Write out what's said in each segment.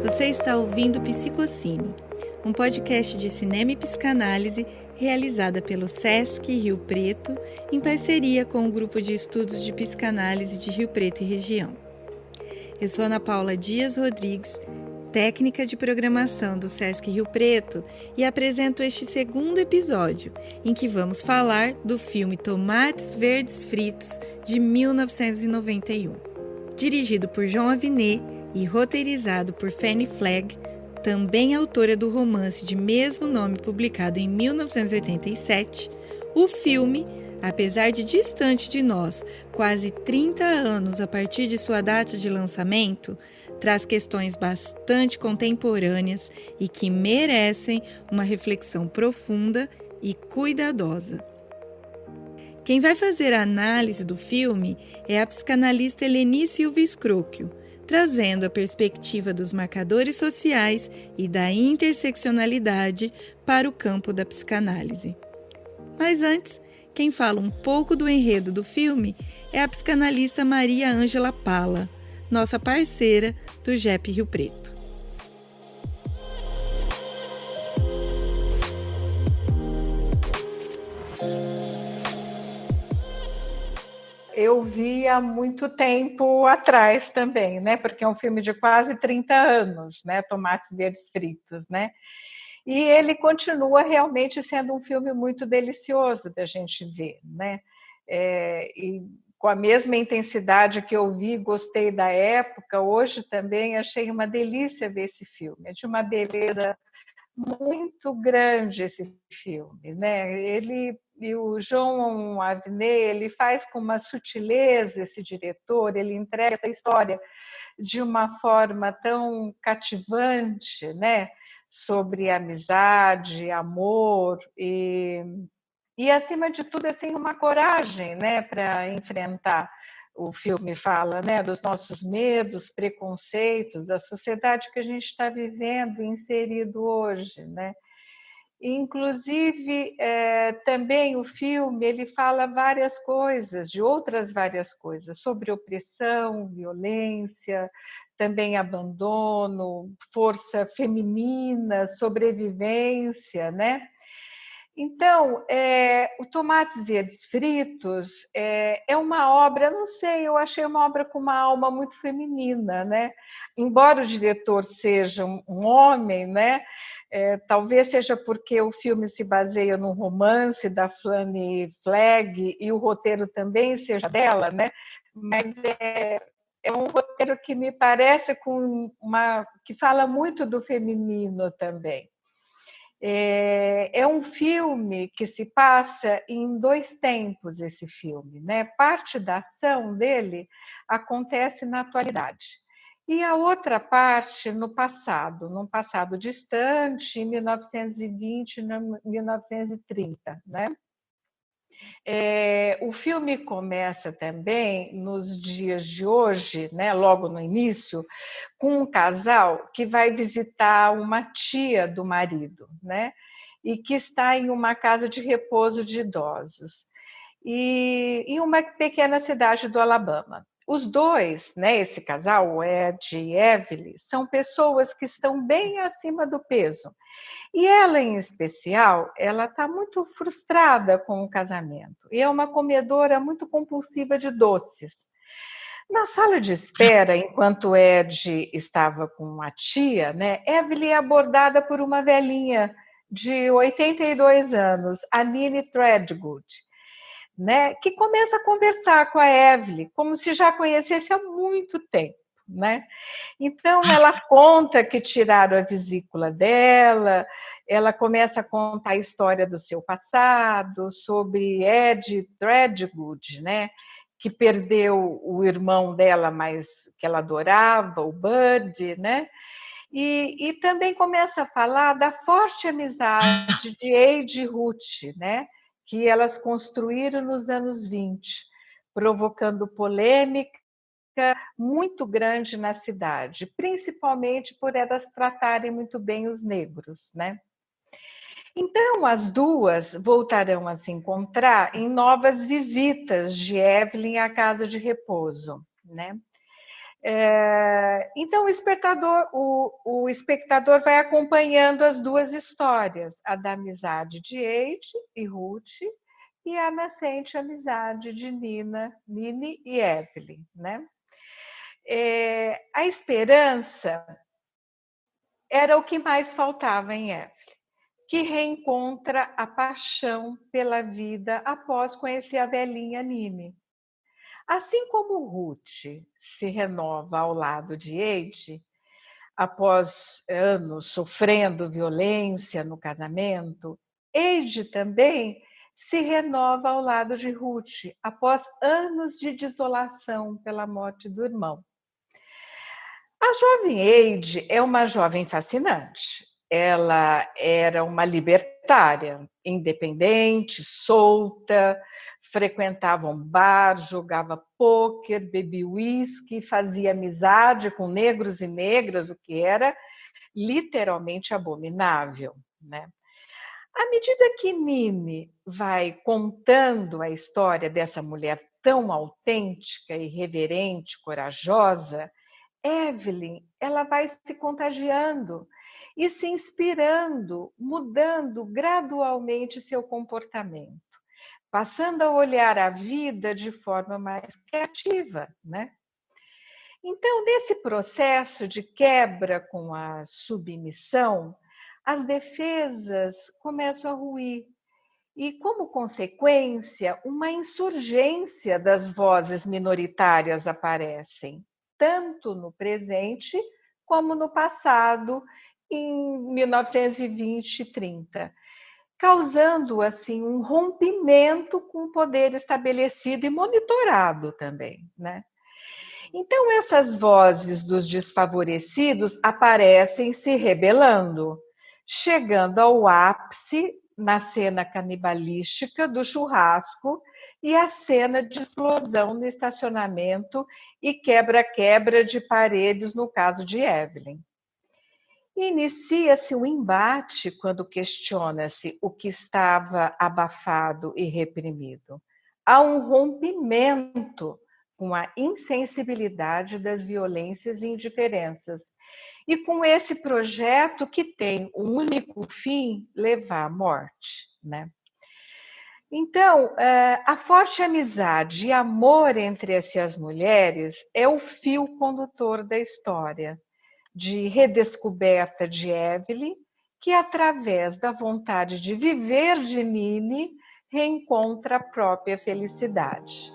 Você está ouvindo Psicocine, um podcast de cinema e psicanálise realizada pelo SESC Rio Preto, em parceria com o Grupo de Estudos de Psicanálise de Rio Preto e Região. Eu sou Ana Paula Dias Rodrigues, técnica de programação do SESC Rio Preto, e apresento este segundo episódio, em que vamos falar do filme Tomates Verdes Fritos, de 1991. Dirigido por João Avinet e roteirizado por Fanny Flagg, também autora do romance de mesmo nome publicado em 1987, o filme, apesar de distante de nós, quase 30 anos a partir de sua data de lançamento, traz questões bastante contemporâneas e que merecem uma reflexão profunda e cuidadosa. Quem vai fazer a análise do filme é a psicanalista Eleni Silva Scrocchio, trazendo a perspectiva dos marcadores sociais e da interseccionalidade para o campo da psicanálise. Mas antes, quem fala um pouco do enredo do filme é a psicanalista Maria Ângela Pala, nossa parceira do GEP Rio Preto. Eu vi há muito tempo atrás também, né? Porque é um filme de quase 30 anos, né? Tomates Verdes Fritos, né? E ele continua realmente sendo um filme muito delicioso da gente ver, né? E com a mesma intensidade que eu vi, gostei da época, hoje também achei uma delícia ver esse filme. É de uma beleza muito grande esse filme, né? Ele e o João Avinet, ele faz com uma sutileza, esse diretor, ele entrega essa história de uma forma tão cativante, né? Sobre amizade, amor e acima de tudo assim uma coragem, né? Para enfrentar. O filme fala, né, dos nossos medos, preconceitos, da sociedade que a gente está vivendo, inserido hoje, né? Inclusive, também o filme ele fala várias coisas, de outras várias coisas, sobre opressão, violência, também abandono, força feminina, sobrevivência, né? Então, o Tomates Verdes Fritos é uma obra, não sei, eu achei uma obra com uma alma muito feminina, né? Embora o diretor seja um homem, né? Talvez seja porque o filme se baseia num romance da Fanny Flagg e o roteiro também seja dela, né? Mas é um roteiro que me parece que fala muito do feminino também. É um filme que se passa em dois tempos, esse filme, né? Parte da ação dele acontece na atualidade. E a outra parte no passado, num passado distante, em 1920, 1930, né? O filme começa também nos dias de hoje, né, logo no início, com um casal que vai visitar uma tia do marido, né, e que está em uma casa de repouso de idosos, e em uma pequena cidade do Alabama. Os dois, né, esse casal, o Ed e Evelyn, são pessoas que estão bem acima do peso. E ela, em especial, ela está muito frustrada com o casamento. E é uma comedora muito compulsiva de doces. Na sala de espera, enquanto Ed estava com a tia, né, Evelyn é abordada por uma velhinha de 82 anos, a Nini Threadgood, né, que começa a conversar com a Evelyn, como se já conhecesse há muito tempo. Né? Então, ela conta que tiraram a vesícula dela, ela começa a contar a história do seu passado, sobre Ed Threadgood, né? Que perdeu o irmão dela, mas que ela adorava, o Bud, né? E também começa a falar da forte amizade de Ade e Ruth, né? Que elas construíram nos anos 20, provocando polêmica muito grande na cidade, principalmente por elas tratarem muito bem os negros, né? Então, as duas voltarão a se encontrar em novas visitas de Evelyn à casa de repouso, né? Então, o espectador vai acompanhando as duas histórias, a da amizade de Eide e Ruth e a nascente amizade de Nini e Evelyn, né? A esperança era o que mais faltava em Evelyn, que reencontra a paixão pela vida após conhecer a velhinha Nini. Assim como Ruth se renova ao lado de Eide, após anos sofrendo violência no casamento, Eide também se renova ao lado de Ruth, após anos de desolação pela morte do irmão. A jovem Eide é uma jovem fascinante. Ela era uma libertária, independente, solta, frequentava um bar, jogava pôquer, bebia uísque, fazia amizade com negros e negras, o que era literalmente abominável, né? À medida que Nini vai contando a história dessa mulher tão autêntica, irreverente, corajosa, Evelyn, ela vai se contagiando e se inspirando, mudando gradualmente seu comportamento, passando a olhar a vida de forma mais criativa, né? Então, nesse processo de quebra com a submissão, as defesas começam a ruir e, como consequência, uma insurgência das vozes minoritárias aparecem, tanto no presente como no passado, em 1920 e 30, causando assim um rompimento com o poder estabelecido e monitorado também, né? Então essas vozes dos desfavorecidos aparecem se rebelando, chegando ao ápice na cena canibalística do churrasco e a cena de explosão no estacionamento e quebra-quebra de paredes no caso de Evelyn. Inicia-se um embate quando questiona-se o que estava abafado e reprimido. Há um rompimento com a insensibilidade das violências e indiferenças, e com esse projeto que tem um único fim, levar à morte, né? Então, a forte amizade e amor entre essas mulheres é o fio condutor da história de redescoberta de Evelyn, que através da vontade de viver de Nini, reencontra a própria felicidade.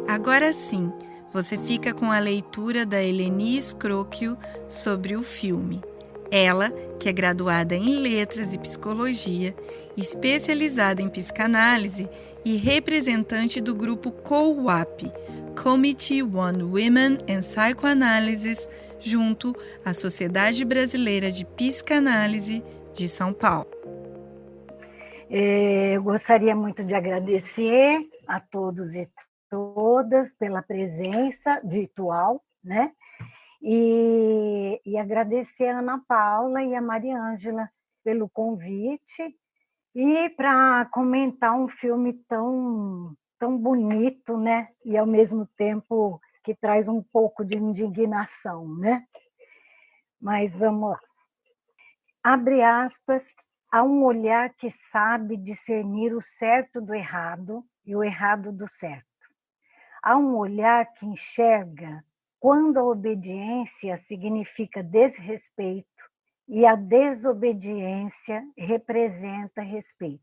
Agora sim, você fica com a leitura da Eleni Scrocchio sobre o filme. Ela, que é graduada em Letras e Psicologia, especializada em psicanálise e representante do grupo COWAP, Committee on Women and Psychoanalysis, junto à Sociedade Brasileira de Psicanálise de São Paulo. Eu gostaria muito de agradecer a todos e todas pela presença virtual, né? E agradecer a Ana Paula e a Maria Ângela pelo convite e para comentar um filme tão bonito, né? E ao mesmo tempo que traz um pouco de indignação, né? Mas vamos lá. Abre aspas, há um olhar que sabe discernir o certo do errado e o errado do certo. Há um olhar que enxerga quando a obediência significa desrespeito e a desobediência representa respeito.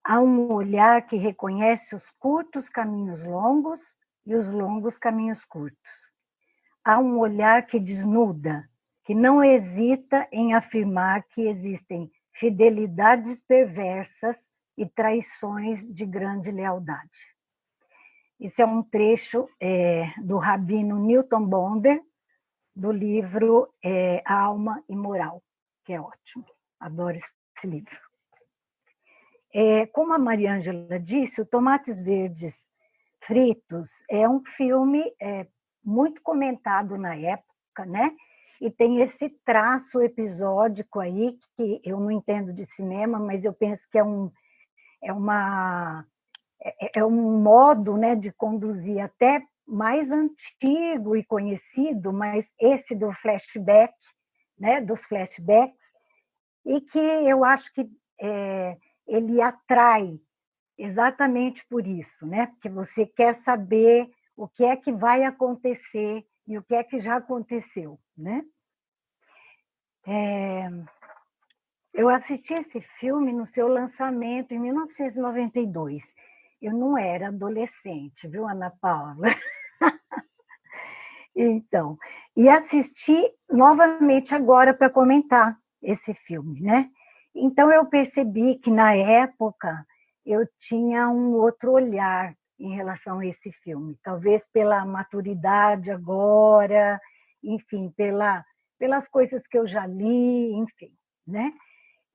Há um olhar que reconhece os curtos caminhos longos e os longos caminhos curtos. Há um olhar que desnuda, que não hesita em afirmar que existem fidelidades perversas e traições de grande lealdade. Esse é um trecho do rabino Newton Bonder, do livro Alma e Moral, que é ótimo, adoro esse livro. Como a Maria Ângela disse, o Tomates Verdes Fritos é um filme muito comentado na época, né? e tem esse traço episódico aí, que eu não entendo de cinema, mas eu penso que é um modo, né, de conduzir até mais antigo e conhecido, mas esse do flashback, né, dos flashbacks, e que eu acho que ele atrai exatamente por isso, né? Porque você quer saber o que é que vai acontecer e o que é que já aconteceu, né? Eu assisti esse filme no seu lançamento em 1992. Eu não era adolescente, viu, Ana Paula? Então, e assisti novamente agora para comentar esse filme, né? Então eu percebi que na época eu tinha um outro olhar em relação a esse filme, talvez pela maturidade agora, enfim, pelas coisas que eu já li, enfim, né?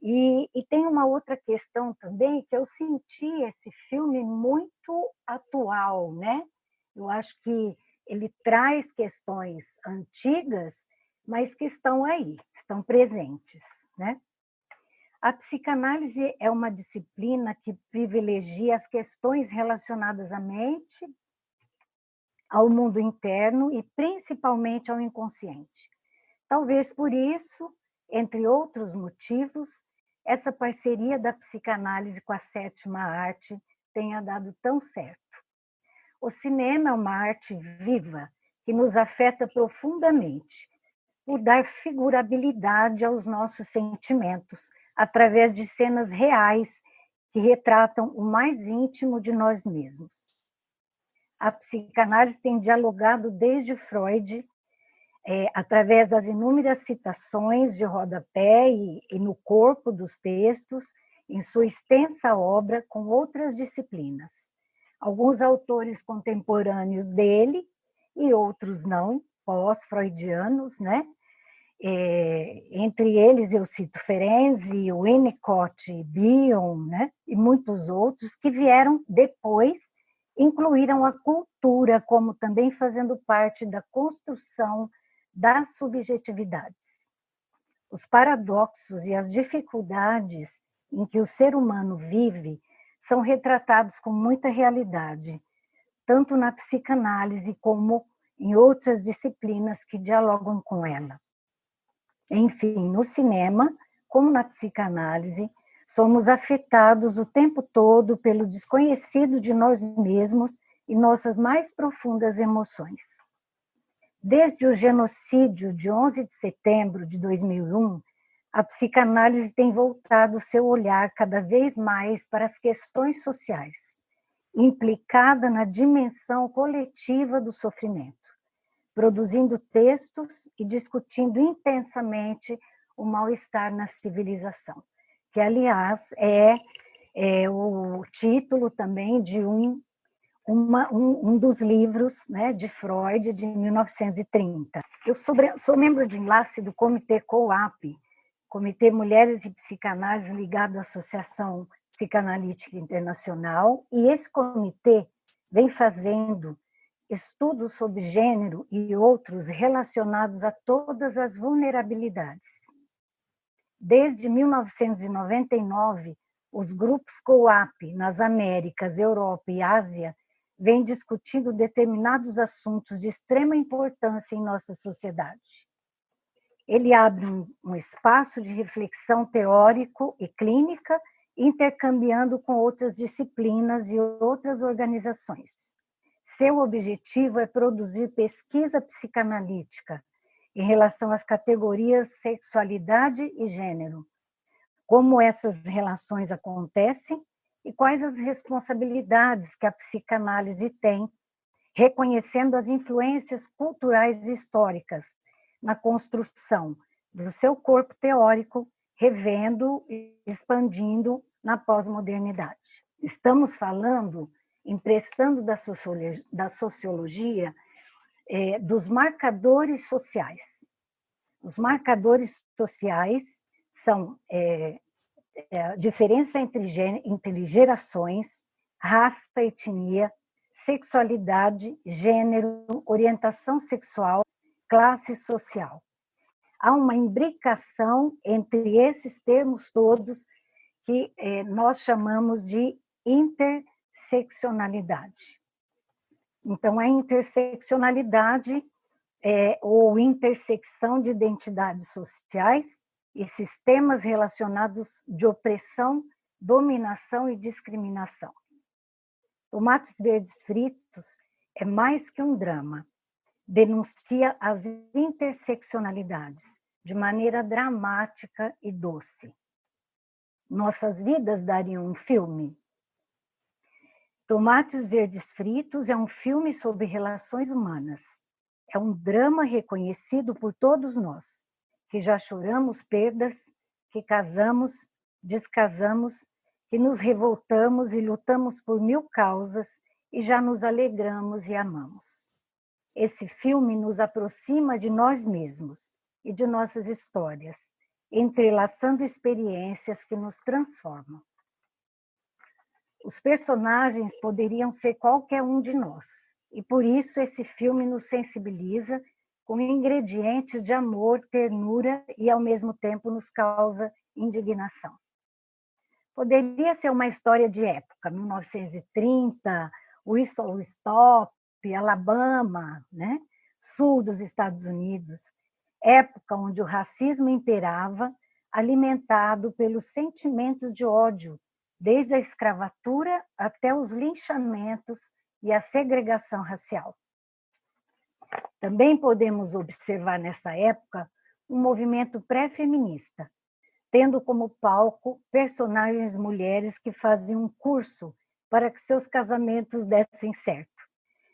E tem uma outra questão também, que eu senti esse filme muito atual, né? Eu acho que ele traz questões antigas, mas que estão aí, estão presentes, né? A psicanálise é uma disciplina que privilegia as questões relacionadas à mente, ao mundo interno e principalmente ao inconsciente. Talvez por isso, entre outros motivos, essa parceria da psicanálise com a sétima arte tenha dado tão certo. O cinema é uma arte viva que nos afeta profundamente, por dar figurabilidade aos nossos sentimentos, através de cenas reais que retratam o mais íntimo de nós mesmos. A psicanálise tem dialogado desde Freud, através das inúmeras citações de rodapé e no corpo dos textos, em sua extensa obra com outras disciplinas. Alguns autores contemporâneos dele e outros não, pós-freudianos, né? Entre eles eu cito Ferenczi, Winnicott, Bion, né? E muitos outros que vieram depois, incluíram a cultura como também fazendo parte da construção das subjetividades. Os paradoxos e as dificuldades em que o ser humano vive são retratados com muita realidade, tanto na psicanálise como em outras disciplinas que dialogam com ela. Enfim, no cinema, como na psicanálise, somos afetados o tempo todo pelo desconhecido de nós mesmos e nossas mais profundas emoções. Desde o genocídio de 11 de setembro de 2001, a psicanálise tem voltado seu olhar cada vez mais para as questões sociais, implicada na dimensão coletiva do sofrimento, produzindo textos e discutindo intensamente o mal-estar na civilização, que, aliás, é o título também de um dos livros, né, de Freud, de 1930. Eu sou membro de enlace do Comitê COAP, Comitê Mulheres e Psicanálise, ligado à Associação Psicanalítica Internacional, e esse comitê vem fazendo estudos sobre gênero e outros relacionados a todas as vulnerabilidades. Desde 1999, os grupos COAP nas Américas, Europa e Ásia vêm discutindo determinados assuntos de extrema importância em nossa sociedade. Ele abre um espaço de reflexão teórico e clínica, intercambiando com outras disciplinas e outras organizações. Seu objetivo é produzir pesquisa psicanalítica em relação às categorias sexualidade e gênero, como essas relações acontecem e quais as responsabilidades que a psicanálise tem, reconhecendo as influências culturais e históricas na construção do seu corpo teórico, revendo e expandindo na pós-modernidade. Estamos falando, emprestando da sociologia, dos marcadores sociais. Os marcadores sociais são a diferença entre gerações, raça, etnia, sexualidade, gênero, orientação sexual, classe social. há uma imbricação entre esses termos todos que nós chamamos de interseccionalidade. Então, a interseccionalidade ou intersecção de identidades sociais e sistemas relacionados de opressão, dominação e discriminação. Tomates Verdes Fritos é mais que um drama. Denuncia as interseccionalidades de maneira dramática e doce. Nossas vidas dariam um filme. Tomates Verdes Fritos é um filme sobre relações humanas. É um drama reconhecido por todos nós, que já choramos perdas, que casamos, descasamos, que nos revoltamos e lutamos por 1000 causas e já nos alegramos e amamos. Esse filme nos aproxima de nós mesmos e de nossas histórias, entrelaçando experiências que nos transformam. Os personagens poderiam ser qualquer um de nós, e por isso esse filme nos sensibiliza com ingredientes de amor, ternura e ao mesmo tempo nos causa indignação. Poderia ser uma história de época, 1930, Whistle Stop, Alabama, né? Sul dos Estados Unidos, época onde o racismo imperava, alimentado pelos sentimentos de ódio, desde a escravatura até os linchamentos e a segregação racial. Também podemos observar nessa época um movimento pré-feminista, tendo como palco personagens mulheres que faziam um curso para que seus casamentos dessem certo,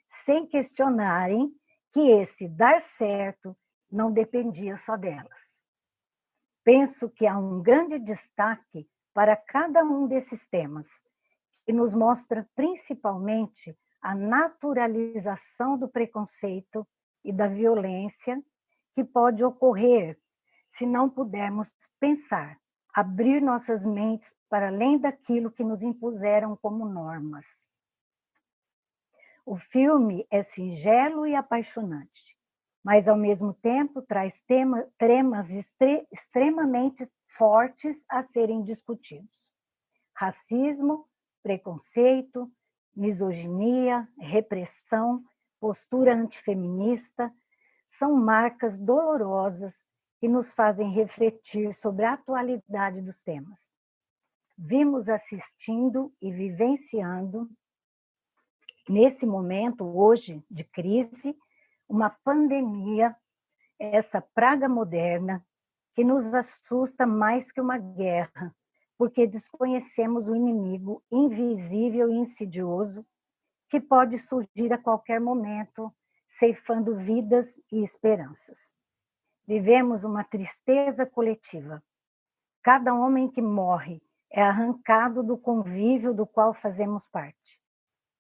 sem questionarem que esse dar certo não dependia só delas. Penso que há um grande destaque para cada um desses temas, que nos mostra principalmente a naturalização do preconceito e da violência que pode ocorrer se não pudermos pensar, abrir nossas mentes para além daquilo que nos impuseram como normas. O filme é singelo e apaixonante, mas ao mesmo tempo traz temas extremamente fortes a serem discutidos. Racismo, preconceito, misoginia, repressão, postura antifeminista são marcas dolorosas que nos fazem refletir sobre a atualidade dos temas. Vimos assistindo e vivenciando, nesse momento, hoje, de crise, uma pandemia, essa praga moderna, que nos assusta mais que uma guerra, porque desconhecemos o inimigo invisível e insidioso que pode surgir a qualquer momento, ceifando vidas e esperanças. Vivemos uma tristeza coletiva. Cada homem que morre é arrancado do convívio do qual fazemos parte.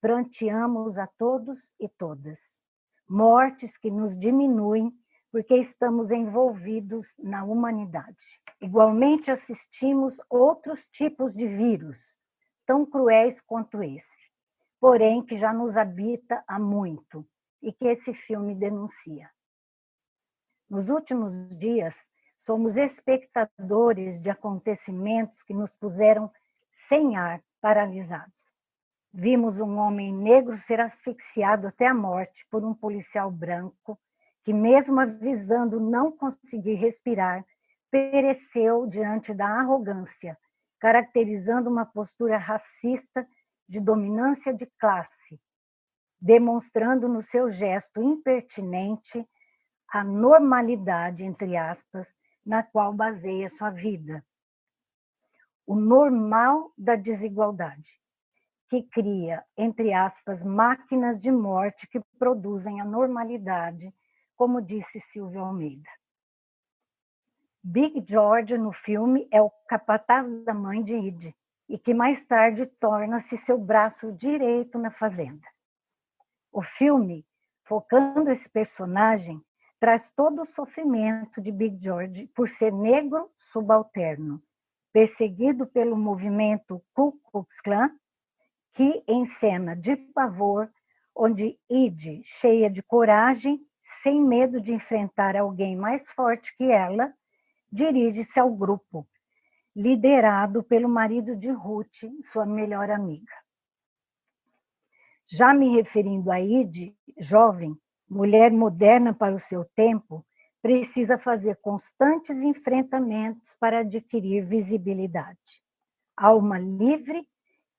Pranteamos a todos e todas. Mortes que nos diminuem porque estamos envolvidos na humanidade. Igualmente assistimos outros tipos de vírus, tão cruéis quanto esse, porém que já nos habita há muito e que esse filme denuncia. Nos últimos dias, somos espectadores de acontecimentos que nos puseram sem ar, paralisados. Vimos um homem negro ser asfixiado até a morte por um policial branco que, mesmo avisando não conseguir respirar, pereceu diante da arrogância, caracterizando uma postura racista de dominância de classe, demonstrando no seu gesto impertinente a normalidade, entre aspas, na qual baseia sua vida. O normal da desigualdade, que cria, entre aspas, máquinas de morte que produzem a normalidade, como disse Silvio Almeida. Big George, no filme, é o capataz da mãe de Id, e que mais tarde torna-se seu braço direito na fazenda. O filme, focando esse personagem, traz todo o sofrimento de Big George por ser negro subalterno, perseguido pelo movimento Ku Klux Klan, que encena de pavor, onde Id, cheia de coragem, sem medo de enfrentar alguém mais forte que ela, dirige-se ao grupo, liderado pelo marido de Ruth, sua melhor amiga. Já me referindo a Ide, jovem, mulher moderna para o seu tempo, precisa fazer constantes enfrentamentos para adquirir visibilidade. Alma livre,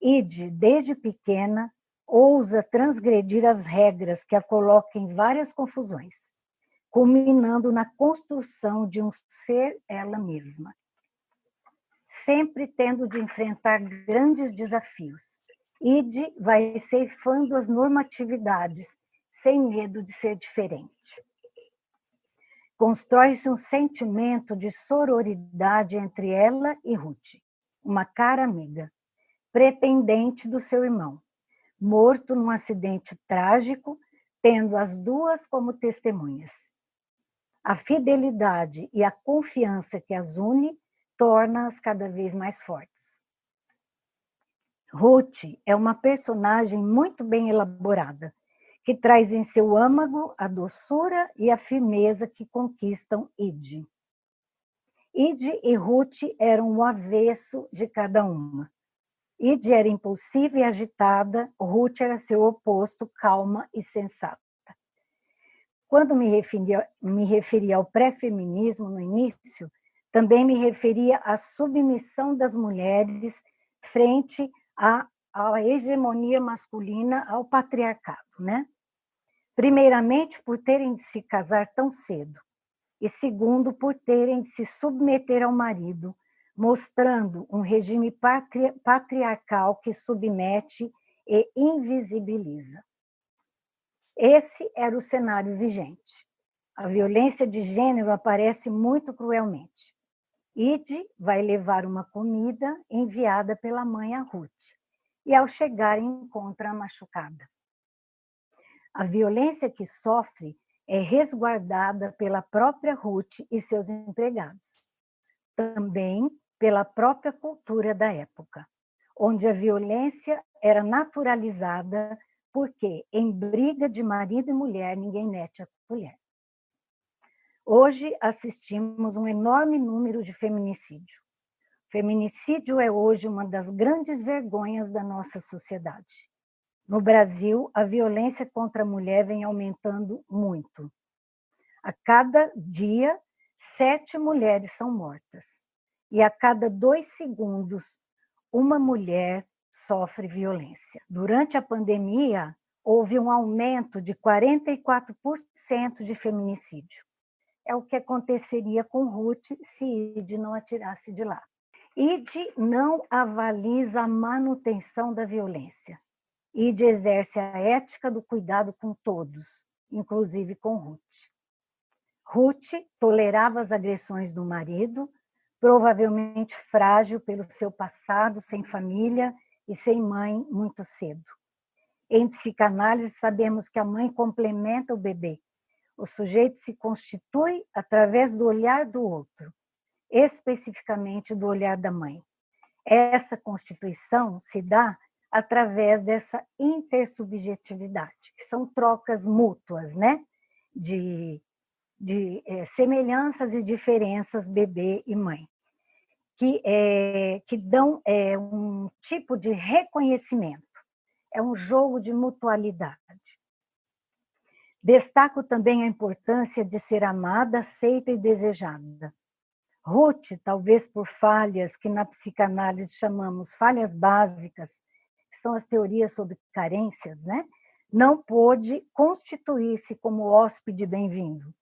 Ide, desde pequena, ousa transgredir as regras que a colocam em várias confusões, culminando na construção de um ser ela mesma. Sempre tendo de enfrentar grandes desafios, Ide vai ceifando as normatividades, sem medo de ser diferente. Constrói-se um sentimento de sororidade entre ela e Ruth, uma cara amiga, pretendente do seu irmão, morto num acidente trágico, tendo as duas como testemunhas. A fidelidade e a confiança que as une torna-as cada vez mais fortes. Ruth é uma personagem muito bem elaborada, que traz em seu âmago a doçura e a firmeza que conquistam Ide. Ide e Ruth eram o avesso de cada uma. Ide era impulsiva e agitada, Ruth era seu oposto, calma e sensata. Quando me referia ao pré-feminismo no início, também me referia à submissão das mulheres frente à hegemonia masculina, ao patriarcado, né? Primeiramente, por terem de se casar tão cedo, e segundo, por terem de se submeter ao marido, mostrando um regime patriarcal que submete e invisibiliza. Esse era o cenário vigente. A violência de gênero aparece muito cruelmente. Ide vai levar uma comida enviada pela mãe a Ruth, e ao chegar encontra a machucada. A violência que sofre é resguardada pela própria Ruth e seus empregados. Também pela própria cultura da época, onde a violência era naturalizada porque em briga de marido e mulher ninguém mete a colher. Hoje assistimos um enorme número de feminicídio. Feminicídio é hoje uma das grandes vergonhas da nossa sociedade. No Brasil, a violência contra a mulher vem aumentando muito. A cada dia, 7 mulheres são mortas. E a cada 2 segundos, uma mulher sofre violência. Durante a pandemia, houve um aumento de 44% de feminicídio. É o que aconteceria com Ruth se Ide não atirasse de lá. Ide não avaliza a manutenção da violência. Ide exerce a ética do cuidado com todos, inclusive com Ruth. Ruth tolerava as agressões do marido, provavelmente frágil pelo seu passado, sem família e sem mãe muito cedo. Em psicanálise, sabemos que a mãe complementa o bebê. O sujeito se constitui através do olhar do outro, especificamente do olhar da mãe. Essa constituição se dá através dessa intersubjetividade, que são trocas mútuas, né? de semelhanças e diferenças bebê e mãe, que dão um tipo de reconhecimento, é um jogo de mutualidade. Destaco também a importância de ser amada, aceita e desejada. Ruth, talvez por falhas que na psicanálise chamamos falhas básicas, que são as teorias sobre carências, né? Não pôde constituir-se como hóspede bem-vindo.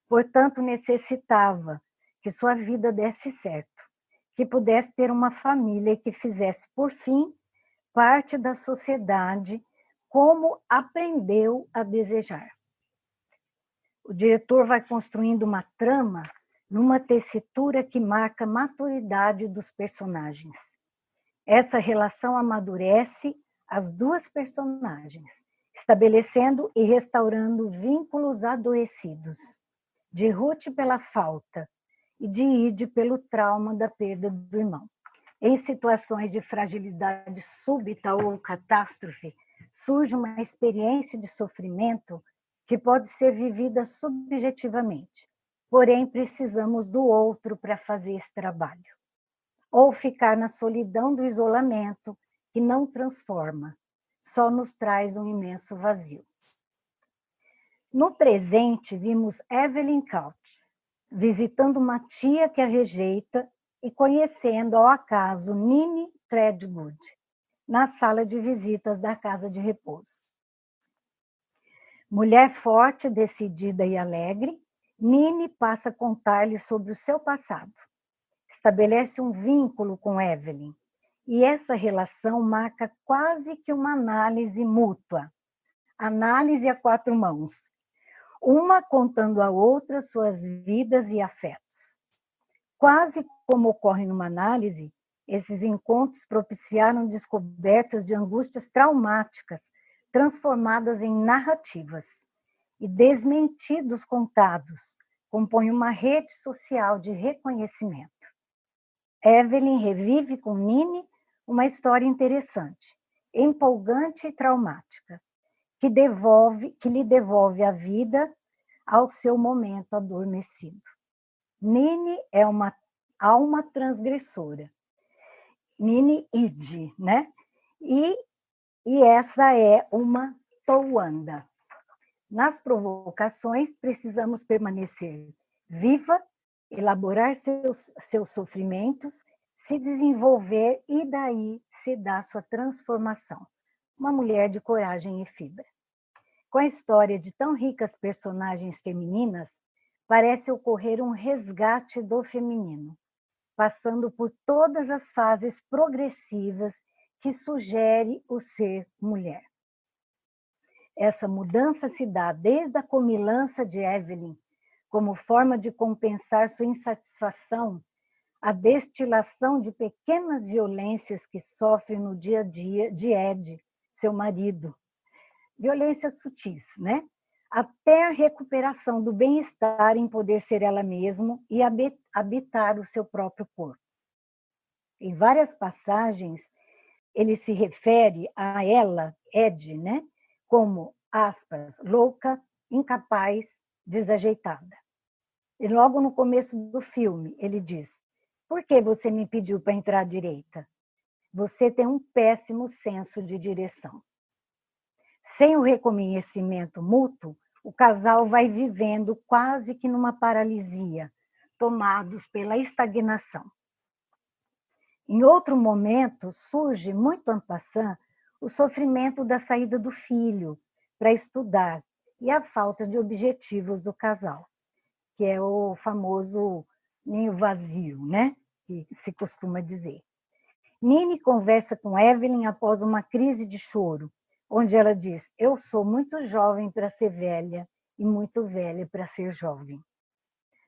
Portanto, necessitava que sua vida desse certo, que pudesse ter uma família que fizesse, por fim, parte da sociedade como aprendeu a desejar. O diretor vai construindo uma trama numa tessitura que marca a maturidade dos personagens. Essa relação amadurece as duas personagens, estabelecendo e restaurando vínculos adoecidos, de Ruth pela falta e de Ide pelo trauma da perda do irmão. Em situações de fragilidade súbita ou catástrofe, surge uma experiência de sofrimento que pode ser vivida subjetivamente, porém precisamos do outro para fazer esse trabalho. Ou ficar na solidão do isolamento, que não transforma, só nos traz um imenso vazio. No presente, vimos Evelyn Couch, visitando uma tia que a rejeita e conhecendo ao acaso Nini Threadgood, na sala de visitas da casa de repouso. Mulher forte, decidida e alegre, Nini passa a contar-lhe sobre o seu passado. Estabelece um vínculo com Evelyn, e essa relação marca quase que uma análise mútua, análise a quatro mãos, uma contando à outra suas vidas e afetos. Quase como ocorre numa análise, esses encontros propiciaram descobertas de angústias traumáticas, transformadas em narrativas, e desmentidos contados compõem uma rede social de reconhecimento. Evelyn revive com Nini uma história interessante, empolgante e traumática, que lhe devolve a vida ao seu momento adormecido. Nini é uma alma transgressora. Nini Id, né? E essa é uma Towanda. Nas provocações, precisamos permanecer viva, elaborar seus sofrimentos, se desenvolver e daí se dá sua transformação. Uma mulher de coragem e fibra. Com a história de tão ricas personagens femininas, parece ocorrer um resgate do feminino, passando por todas as fases progressivas que sugere o ser mulher. Essa mudança se dá desde a comilança de Evelyn, como forma de compensar sua insatisfação, a destilação de pequenas violências que sofre no dia a dia de Ed, seu marido. Violências sutis, né? Até a recuperação do bem-estar em poder ser ela mesma e habitar o seu próprio corpo. Em várias passagens, ele se refere a ela, Ed, né? Como, aspas, louca, incapaz, desajeitada. E logo no começo do filme, ele diz: por que você me pediu para entrar à direita? Você tem um péssimo senso de direção. Sem o reconhecimento mútuo, o casal vai vivendo quase que numa paralisia, tomados pela estagnação. Em outro momento, surge, muito en passant, o sofrimento da saída do filho para estudar e a falta de objetivos do casal, que é o famoso ninho vazio, né? Que se costuma dizer. Nini conversa com Evelyn após uma crise de choro, onde ela diz: eu sou muito jovem para ser velha e muito velha para ser jovem.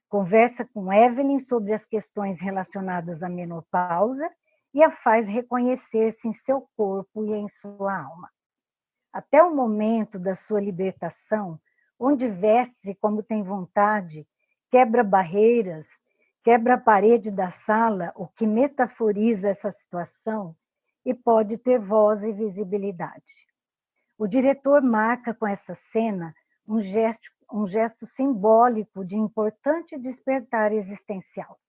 Conversa com Evelyn sobre as questões relacionadas à menopausa e a faz reconhecer-se em seu corpo e em sua alma. Até o momento da sua libertação, onde veste-se como tem vontade, quebra barreiras, quebra a parede da sala, o que metaforiza essa situação e pode ter voz e visibilidade. O diretor marca com essa cena um gesto simbólico de importante despertar existencial.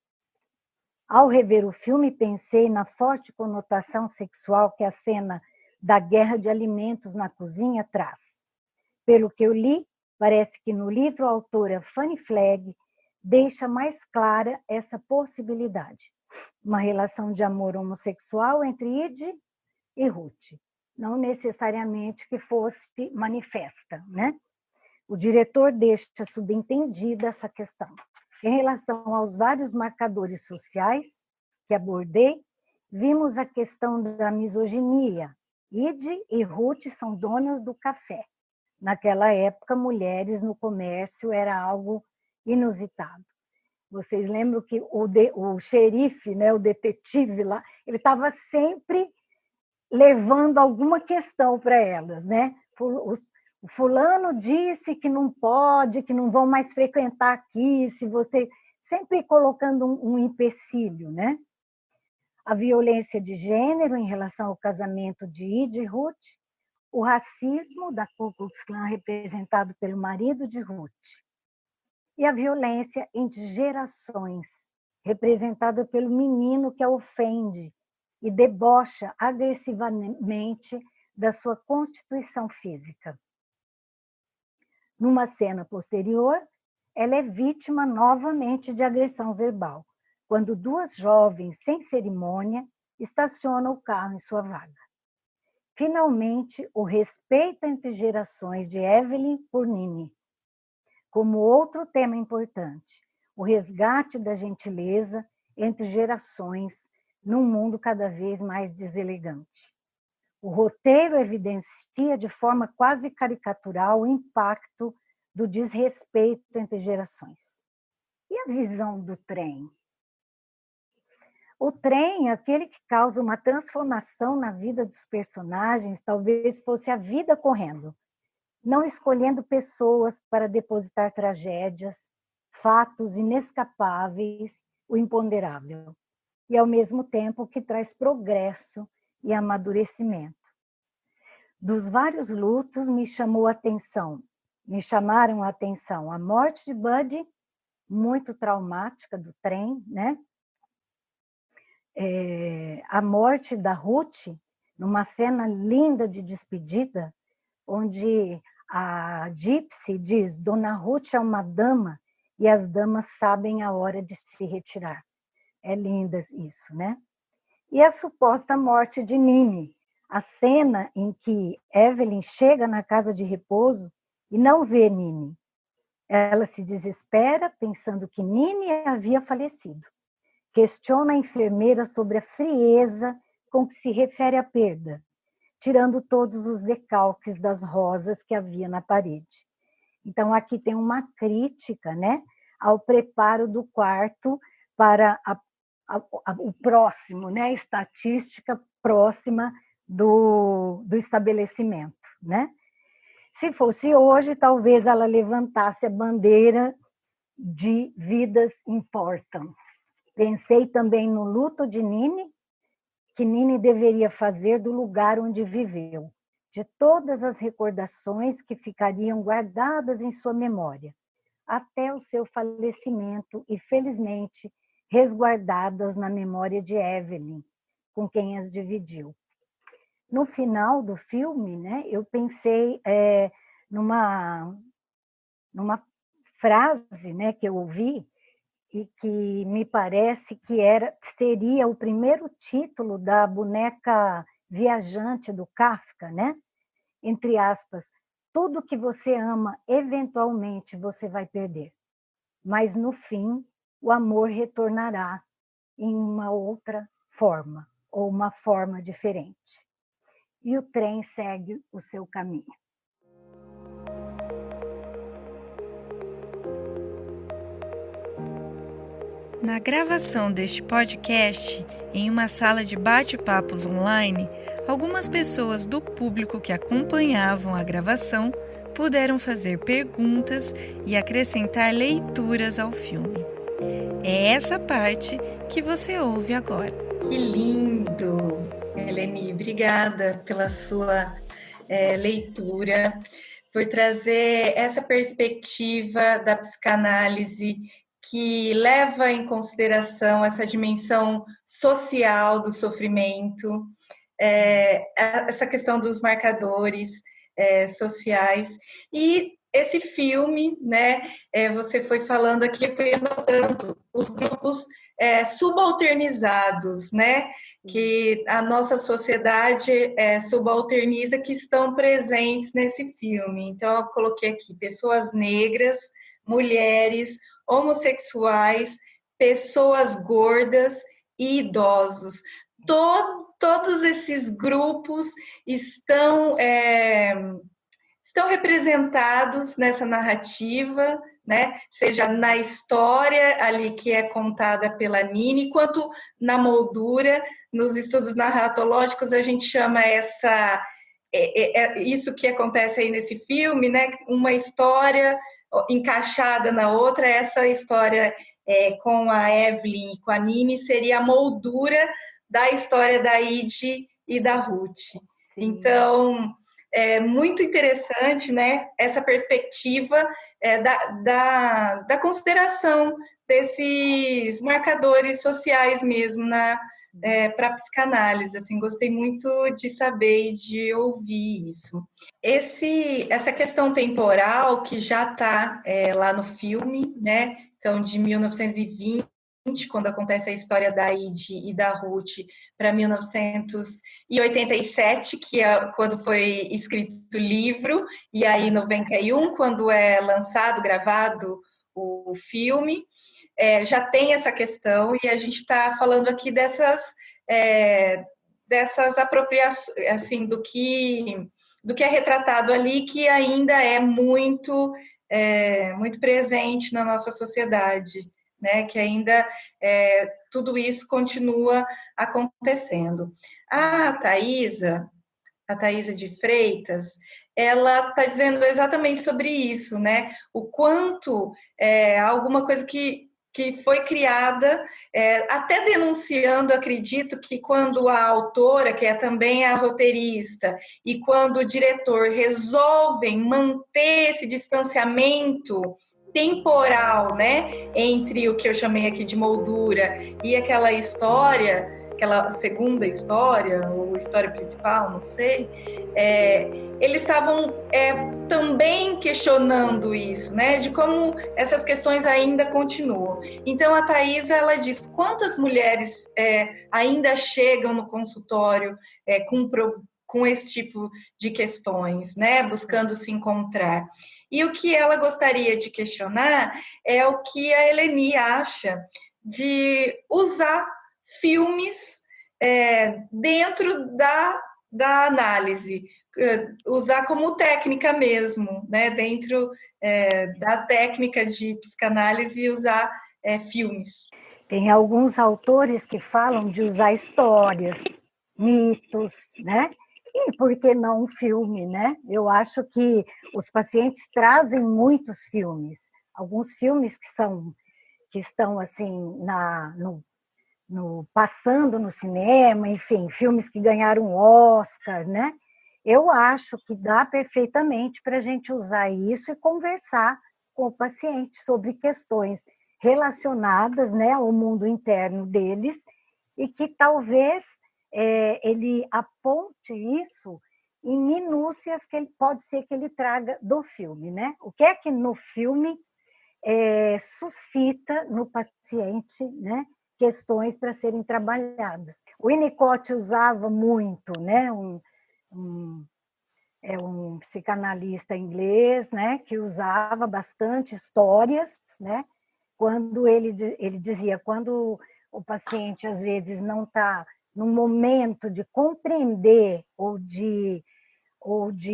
Ao rever o filme, pensei na forte conotação sexual que a cena da guerra de alimentos na cozinha traz. Pelo que eu li, parece que no livro a autora Fanny Flagg deixa mais clara essa possibilidade. Uma relação de amor homossexual entre Id e Ruth. Não necessariamente que fosse manifesta, né? O diretor deixa subentendida essa questão. Em relação aos vários marcadores sociais que abordei, vimos a questão da misoginia. Id e Ruth são donas do café. Naquela época, mulheres no comércio era algo inusitado. Vocês lembram que o xerife, né, o detetive lá, ele estava sempre levando alguma questão para elas, né? O fulano disse que não pode, que não vão mais frequentar aqui, se você sempre colocando um empecilho, né? A violência de gênero em relação ao casamento de Id e Ruth, o racismo da Ku Klux Klan representado pelo marido de Ruth e a violência entre gerações representada pelo menino que a ofende e debocha agressivamente da sua constituição física. Numa cena posterior, ela é vítima novamente de agressão verbal, quando duas jovens, sem cerimônia, estacionam o carro em sua vaga. Finalmente, o respeito entre gerações de Evelyn por Nini. Como outro tema importante, o resgate da gentileza entre gerações num mundo cada vez mais deselegante. O roteiro evidencia de forma quase caricatural o impacto do desrespeito entre gerações. E a visão do trem? O trem, aquele que causa uma transformação na vida dos personagens, talvez fosse a vida correndo, não escolhendo pessoas para depositar tragédias, fatos inescapáveis, o imponderável, e ao mesmo tempo que traz progresso e amadurecimento. Dos vários lutos me chamaram a atenção a morte de Buddy, muito traumática do trem, né? A morte da Ruth, numa cena linda de despedida, onde a Gypsy diz: Dona Ruth é uma dama e as damas sabem a hora de se retirar. É lindo isso, né? E a suposta morte de Nini, a cena em que Evelyn chega na casa de repouso e não vê Nini. Ela se desespera, pensando que Nini havia falecido. Questiona a enfermeira sobre a frieza com que se refere à perda, tirando todos os decalques das rosas que havia na parede. Então, aqui tem uma crítica, né, ao preparo do quarto para o próximo, né, estatística próxima do estabelecimento, né? Se fosse hoje, talvez ela levantasse a bandeira de vidas importam. Pensei também no luto de Nini, que Nini deveria fazer do lugar onde viveu, de todas as recordações que ficariam guardadas em sua memória, até o seu falecimento e, felizmente, resguardadas na memória de Evelyn, com quem as dividiu. No final do filme, né, eu pensei numa frase, né, que eu ouvi, e que me parece que seria o primeiro título da boneca viajante do Kafka, né? Entre aspas, tudo que você ama, eventualmente você vai perder. Mas no fim, o amor retornará em uma outra forma, ou uma forma diferente. E o trem segue o seu caminho. Na gravação deste podcast, em uma sala de bate-papos online, algumas pessoas do público que acompanhavam a gravação puderam fazer perguntas e acrescentar leituras ao filme. É essa parte que você ouve agora. Que lindo, Eleni! Obrigada pela sua leitura, por trazer essa perspectiva da psicanálise que leva em consideração essa dimensão social do sofrimento, essa questão dos marcadores sociais. E esse filme, né, você foi falando aqui, eu fui anotando os grupos subalternizados, né, que a nossa sociedade subalterniza, que estão presentes nesse filme. Então, eu coloquei aqui pessoas negras, mulheres, homossexuais, pessoas gordas e idosos. Todos esses grupos estão representados nessa narrativa, né? Seja na história ali que é contada pela Nini, quanto na moldura. Nos estudos narratológicos a gente chama isso que acontece aí nesse filme, né? Uma história encaixada na outra. Essa história com a Evelyn e com a Nini seria a moldura da história da Ide e da Ruth. Sim. Então, é muito interessante, né, essa perspectiva da consideração desses marcadores sociais mesmo para a psicanálise. Assim, gostei muito de saber e de ouvir isso. Essa questão temporal que já está lá no filme, né? Então, de 1920, quando acontece a história da Ide e da Ruth, para 1987, que é quando foi escrito o livro, e aí 91, quando é lançado, gravado o filme, já tem essa questão, e a gente está falando aqui dessas apropriações, assim, do que é retratado ali, que ainda é muito presente na nossa sociedade, né? Que ainda tudo isso continua acontecendo. A Thaisa de Freitas, ela está dizendo exatamente sobre isso, né? O quanto alguma coisa que foi criada, até denunciando, acredito que quando a autora, que é também a roteirista, e quando o diretor resolvem manter esse distanciamento temporal, né, entre o que eu chamei aqui de moldura e aquela segunda história, ou história principal, não sei, eles estavam também questionando isso, né, de como essas questões ainda continuam. Então, a Thaisa, ela diz quantas mulheres ainda chegam no consultório com esse tipo de questões, né, buscando se encontrar. E o que ela gostaria de questionar é o que a Eleni acha de usar filmes dentro da análise, usar como técnica mesmo, né? Dentro da técnica de psicanálise, usar filmes. Tem alguns autores que falam de usar histórias, mitos, né? E por que não um filme, né? Eu acho que os pacientes trazem muitos filmes, alguns filmes que estão assim passando no cinema, enfim, filmes que ganharam Oscar, né? Eu acho que dá perfeitamente para a gente usar isso e conversar com o paciente sobre questões relacionadas, né, ao mundo interno deles, e que talvez ele aponte isso em minúcias que pode ser que ele traga do filme, né? O que é que no filme suscita no paciente, né, questões para serem trabalhadas. O Winnicott usava muito, né, um psicanalista inglês, né, que usava bastante histórias, né, quando ele dizia, quando o paciente às vezes não está num momento de compreender ou de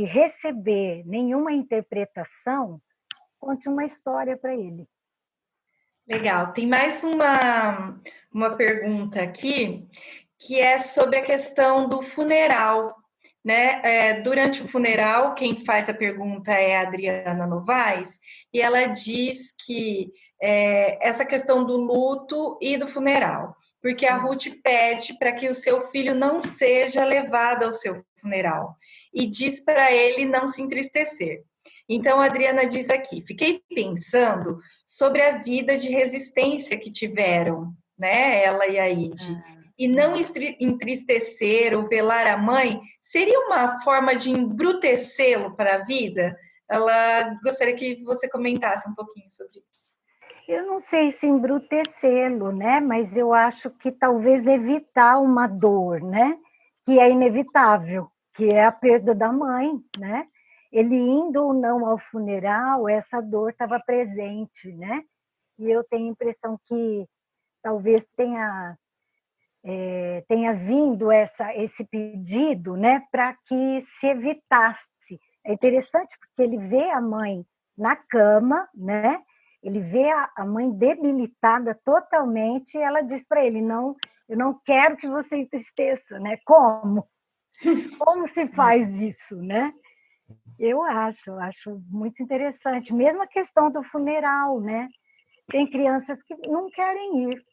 receber nenhuma interpretação, conte uma história para ele. Legal. Tem mais uma pergunta aqui, que é sobre a questão do funeral, né? Durante o funeral, quem faz a pergunta é a Adriana Novaes, e ela diz que essa questão do luto e do funeral, porque a Ruth pede para que o seu filho não seja levado ao seu funeral, e diz para ele não se entristecer. Então, a Adriana diz aqui, fiquei pensando sobre a vida de resistência que tiveram, né, ela e a Ide. E não entristecer ou velar a mãe seria uma forma de embrutecê-lo para a vida? Ela gostaria que você comentasse um pouquinho sobre isso. Eu não sei se embrutecê-lo, né? Mas eu acho que talvez evitar uma dor, né? Que é inevitável, que é a perda da mãe, né? Ele indo ou não ao funeral, essa dor estava presente, né? E eu tenho a impressão que talvez tenha vindo esse pedido, né, para que se evitasse. É interessante porque ele vê a mãe na cama, né? Ele vê a mãe debilitada totalmente e ela diz para ele, não, eu não quero que você entristeça, né? Como? Como se faz isso, né? Eu acho muito interessante. Mesmo a questão do funeral, né? Tem crianças que não querem ir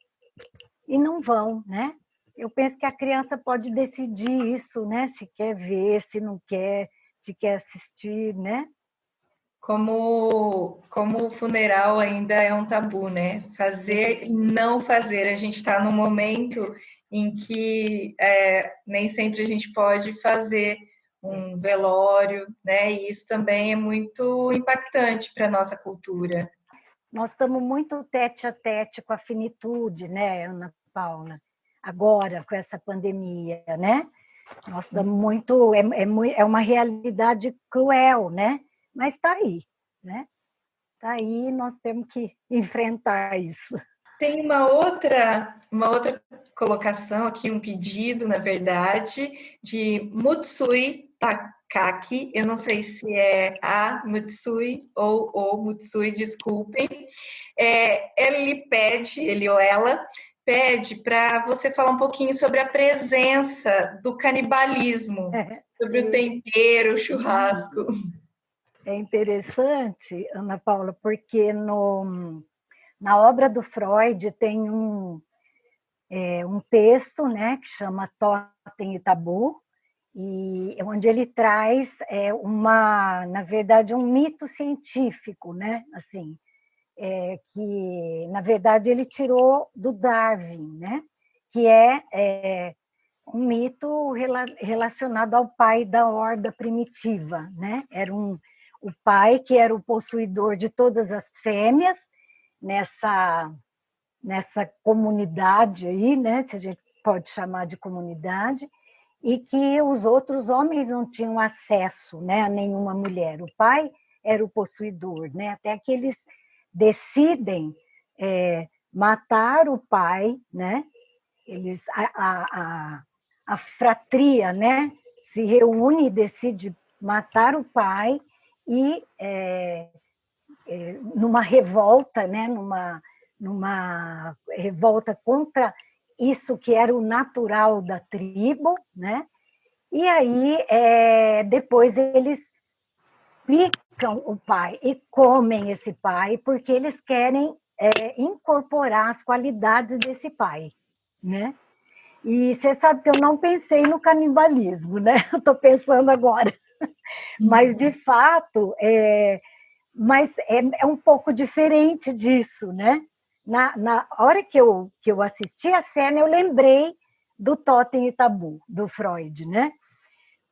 e não vão, né? Eu penso que a criança pode decidir isso, né? Se quer ver, se não quer, se quer assistir, né? Como o funeral ainda é um tabu, né? Fazer e não fazer. A gente está num momento em que nem sempre a gente pode fazer um velório, né? E isso também é muito impactante para a nossa cultura. Nós estamos muito tete a tete com a finitude, né, Ana Paula? Agora, com essa pandemia, né? Nós estamos muito... É uma realidade cruel, né? Mas está aí, né? Está aí, nós temos que enfrentar isso. Tem uma outra colocação aqui, um pedido, na verdade, de Mutsui Takaki. Eu não sei se é a Mutsui ou o Mutsui, desculpem. Ele ou ela pede para você falar um pouquinho sobre a presença do canibalismo, sobre o tempero, o churrasco. É interessante, Ana Paula, porque na obra do Freud tem um texto, né, que chama Totem e Tabu, e onde ele traz na verdade, um mito científico, né, assim, que na verdade ele tirou do Darwin, né, que é um mito relacionado ao pai da horda primitiva, né? Era o pai que era o possuidor de todas as fêmeas nessa comunidade aí, né? Se a gente pode chamar de comunidade, e que os outros homens não tinham acesso, né, a nenhuma mulher. O pai era o possuidor, né? Até que eles decidem matar o pai, né? Eles a fratria, né, se reúne e decide matar o pai e numa revolta, né, numa revolta contra isso que era o natural da tribo, né? E aí depois eles picam o pai e comem esse pai porque eles querem incorporar as qualidades desse pai, né? E você sabe que eu não pensei no canibalismo, né? Eu estou pensando agora. Mas, de fato, mas é um pouco diferente disso, né? Na hora que eu assisti a cena, eu lembrei do Totem e Tabu, do Freud, né?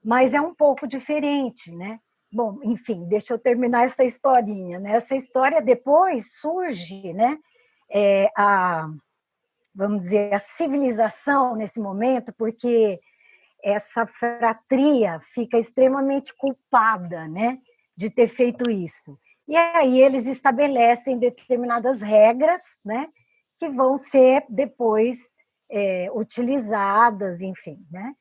Mas é um pouco diferente, né? Bom, enfim, deixa eu terminar essa historinha, né? Essa história depois surge, né? Vamos dizer, a civilização nesse momento, porque essa fratria fica extremamente culpada, né, de ter feito isso. E aí eles estabelecem determinadas regras, né, que vão ser depois utilizadas, enfim, né?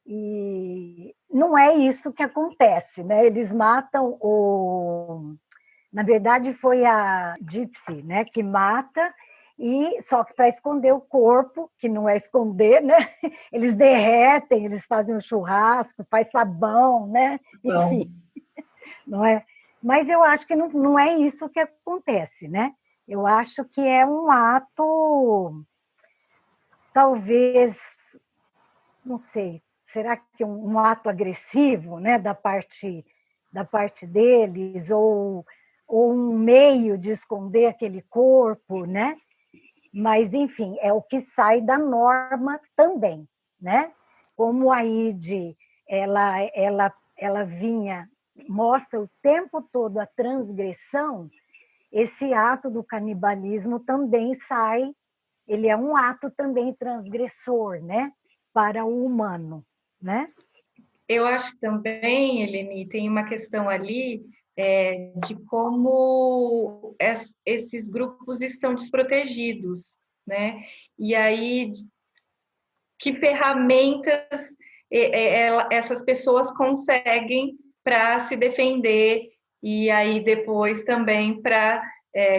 E não é isso que acontece, né? Eles matam na verdade foi a Gypsy, né, que mata. E só que para esconder o corpo, que não é esconder, né? Eles derretem, eles fazem um churrasco, faz sabão, né? Enfim, não é? Mas eu acho que não é isso que acontece, né? Eu acho que é um ato, talvez, não sei, será que um ato agressivo, né? Da parte deles, ou um meio de esconder aquele corpo, né? Mas, enfim, é o que sai da norma também, né? Como a Ide, ela mostra o tempo todo a transgressão, esse ato do canibalismo também sai, ele é um ato também transgressor, né? Para o humano, né? Eu acho que também, Eleni, tem uma questão ali de como esses grupos estão desprotegidos, né? E aí, que ferramentas essas pessoas conseguem para se defender e aí depois também para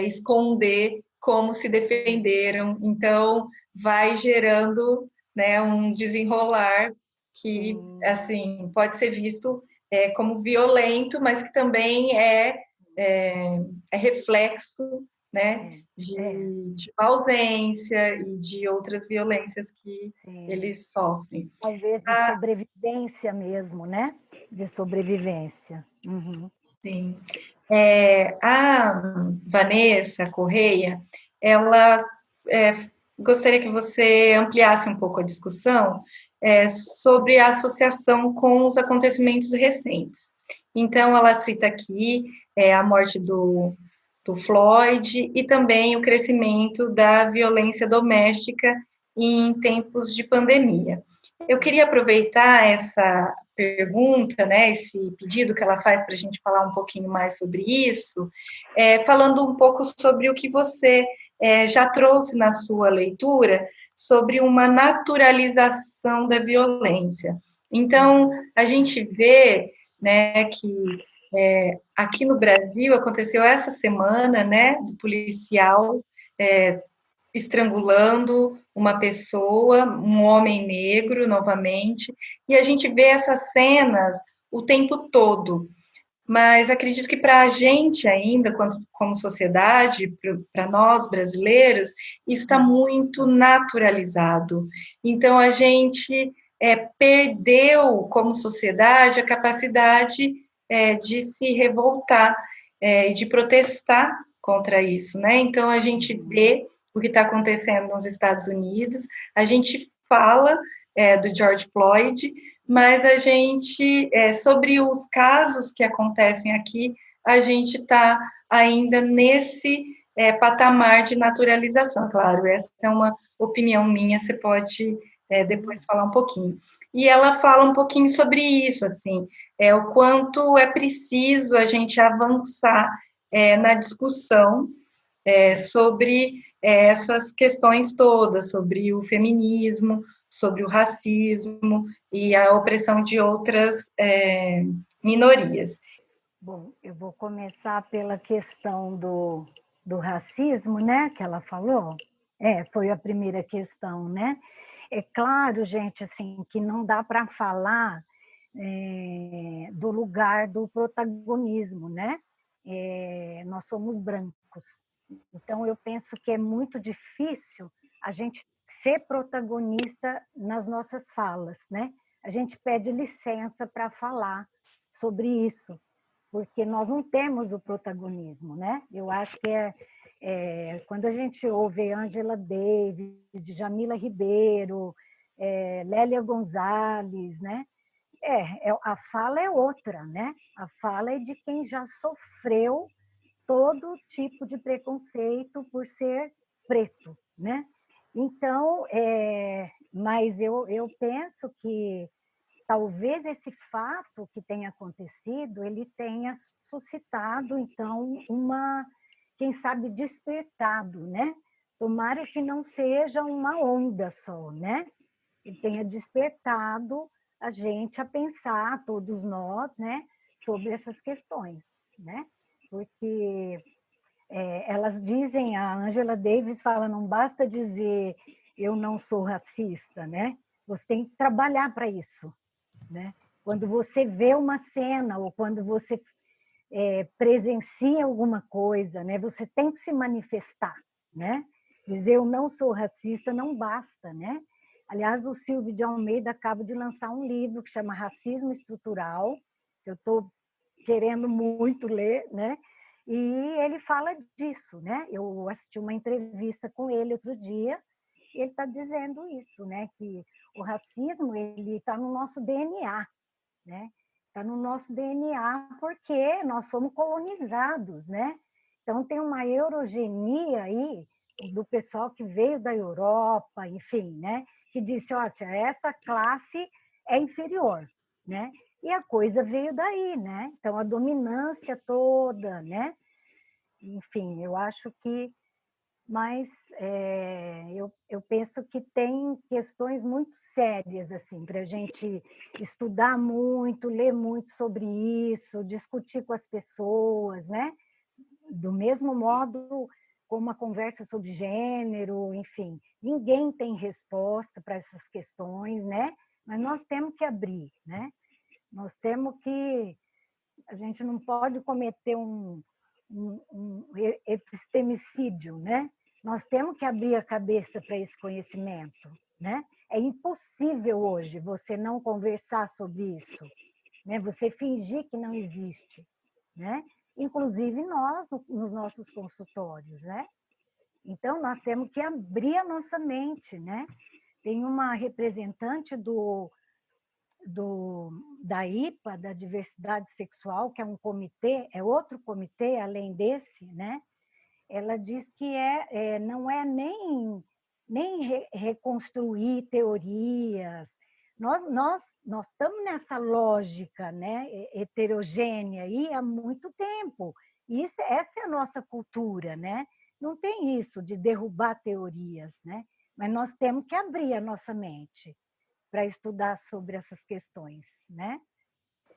esconder como se defenderam. Então, vai gerando, né, um desenrolar que, assim, pode ser visto como violento, mas que também é reflexo, né, de ausência e de outras violências que eles sofrem. Talvez de sobrevivência mesmo, né? de sobrevivência. Sim. A Vanessa Correia, ela gostaria que você ampliasse um pouco a discussão sobre a associação com os acontecimentos recentes. Então, ela cita aqui a morte do Floyd e também o crescimento da violência doméstica em tempos de pandemia. Eu queria aproveitar essa pergunta, né, esse pedido que ela faz para a gente falar um pouquinho mais sobre isso, falando um pouco sobre o que você já trouxe na sua leitura sobre uma naturalização da violência. Então, a gente vê, né, que aqui no Brasil aconteceu essa semana, né, do policial estrangulando uma pessoa, um homem negro, novamente, e a gente vê essas cenas o tempo todo. Mas acredito que para a gente ainda, como sociedade, para nós brasileiros, está muito naturalizado. Então, a gente perdeu, como sociedade, a capacidade de se revoltar e de protestar contra isso, né? Então, a gente vê o que está acontecendo nos Estados Unidos, a gente fala do George Floyd, mas a gente, sobre os casos que acontecem aqui, a gente está ainda nesse patamar de naturalização. Claro, essa é uma opinião minha, você pode depois falar um pouquinho. E ela fala um pouquinho sobre isso, assim, o quanto é preciso a gente avançar na discussão sobre essas questões todas, sobre o feminismo, sobre o racismo e a opressão de outras minorias. Bom, eu vou começar pela questão do racismo, né, que ela falou. Foi a primeira questão, né? É claro, gente, assim, que não dá para falar do lugar do protagonismo, né? Nós somos brancos. Então, eu penso que é muito difícil a gente ser protagonista nas nossas falas, né? A gente pede licença para falar sobre isso, porque nós não temos o protagonismo, né? Eu acho que quando a gente ouve Angela Davis, Djamila Ribeiro, Lélia Gonzalez, né? A fala é outra, né? A fala é de quem já sofreu todo tipo de preconceito por ser preto, né? Então, mas eu penso que talvez esse fato que tenha acontecido, ele tenha suscitado, então, quem sabe, despertado, né? Tomara que não seja uma onda só, né? Ele tenha despertado a gente a pensar, todos nós, né? Sobre essas questões, né? Porque elas dizem, a Angela Davis fala, não basta dizer eu não sou racista, né? Você tem que trabalhar para isso, né? Quando você vê uma cena ou quando você presencia alguma coisa, né? Você tem que se manifestar, né? Dizer eu não sou racista não basta, né? Aliás, o Silvio de Almeida acaba de lançar um livro que chama Racismo Estrutural, que eu estou querendo muito ler, né? E ele fala disso, né? Eu assisti uma entrevista com ele outro dia, e ele está dizendo isso, né? Que o racismo ele está no nosso DNA, né? Está no nosso DNA porque nós somos colonizados, né? Então tem uma eurogenia aí do pessoal que veio da Europa, enfim, né? Que disse, olha, essa classe é inferior, né? E a coisa veio daí, né? Então a dominância toda, né? Enfim, eu acho que mas eu penso que tem questões muito sérias assim para a gente estudar muito, ler muito sobre isso, discutir com as pessoas, né? Do mesmo modo como uma conversa sobre gênero, enfim, ninguém tem resposta para essas questões, né? Mas nós temos que abrir, né? Nós temos que a gente não pode cometer um epistemicídio, né? Nós temos que abrir a cabeça para esse conhecimento, né? É impossível hoje você não conversar sobre isso, né? Você fingir que não existe, né? Inclusive nós, nos nossos consultórios, né? Então, nós temos que abrir a nossa mente, né? Tem uma representante da IPA, da diversidade sexual, que é um comitê, é outro comitê além desse, né? Ela diz que não é nem reconstruir teorias. Nós estamos nessa lógica, né, heterogênea aí há muito tempo. Essa é a nossa cultura, né? Não tem isso de derrubar teorias, né? Mas nós temos que abrir a nossa mente para estudar sobre essas questões, né?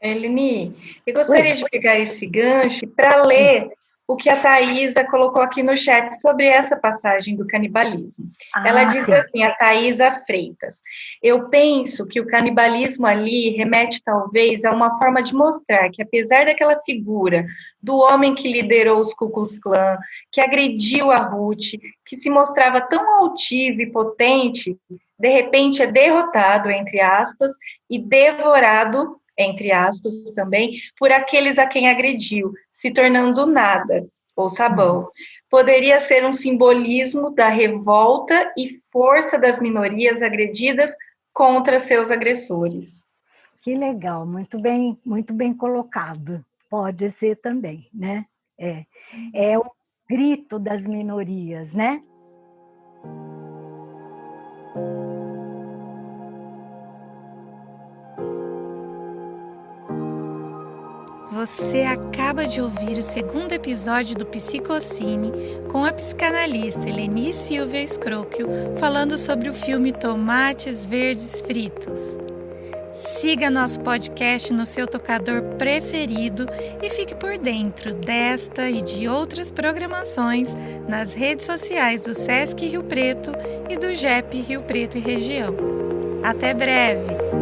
Eleni, eu gostaria de pegar esse gancho para ler o que a Thaisa colocou aqui no chat sobre essa passagem do canibalismo. Ela diz assim, a Thaisa Freitas, eu penso que o canibalismo ali remete talvez a uma forma de mostrar que apesar daquela figura do homem que liderou os Ku Klux Klan, que agrediu a Ruth, que se mostrava tão altivo e potente, de repente é derrotado, entre aspas, e devorado, entre aspas, também, por aqueles a quem agrediu, se tornando nada, ou sabão. Poderia ser um simbolismo da revolta e força das minorias agredidas contra seus agressores. Que legal, muito bem colocado. Pode ser também, né? É o grito das minorias, né? Você acaba de ouvir o segundo episódio do Psicocine com a psicanalista Eleni Silvia Scrocchio falando sobre o filme Tomates Verdes Fritos. Siga nosso podcast no seu tocador preferido e fique por dentro desta e de outras programações nas redes sociais do Sesc Rio Preto e do JEP Rio Preto e Região. Até breve!